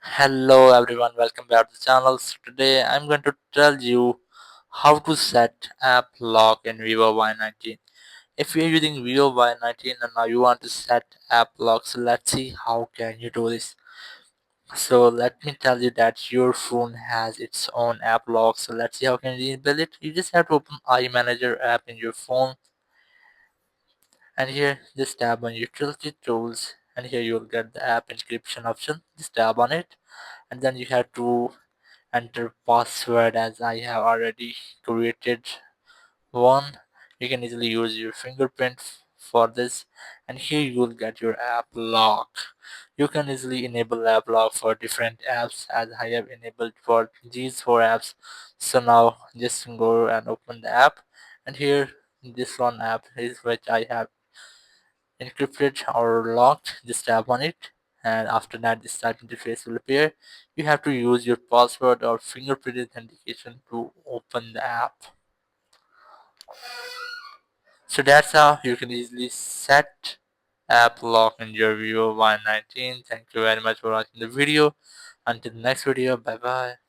Hello everyone, welcome back to the channel. So today I'm going to tell you how to set app lock in Vivo Y19. If you're using Vivo Y19 and now you want to set app lock, so let's see how can you do this. So let me tell you that your phone has its own app lock. So let's see how can you enable it. You just have to open iManager app in your phone, and here just tap on utility tools, and here you'll get the app encryption option. Just tap on it, and then you have to enter password as I have already created one. You can easily use your fingerprint for this, and here you will get your app lock. You can easily enable app lock for different apps as I have enabled for these four apps. So now just go and open the app, and here this one app is which I have encrypted or locked. Just tap on it, and after that this type interface will appear. You have to use your password or fingerprint authentication to open the app. So that's how you can easily set app lock in your Vivo Y19. Thank you very much for watching the video. Until the next video, bye bye.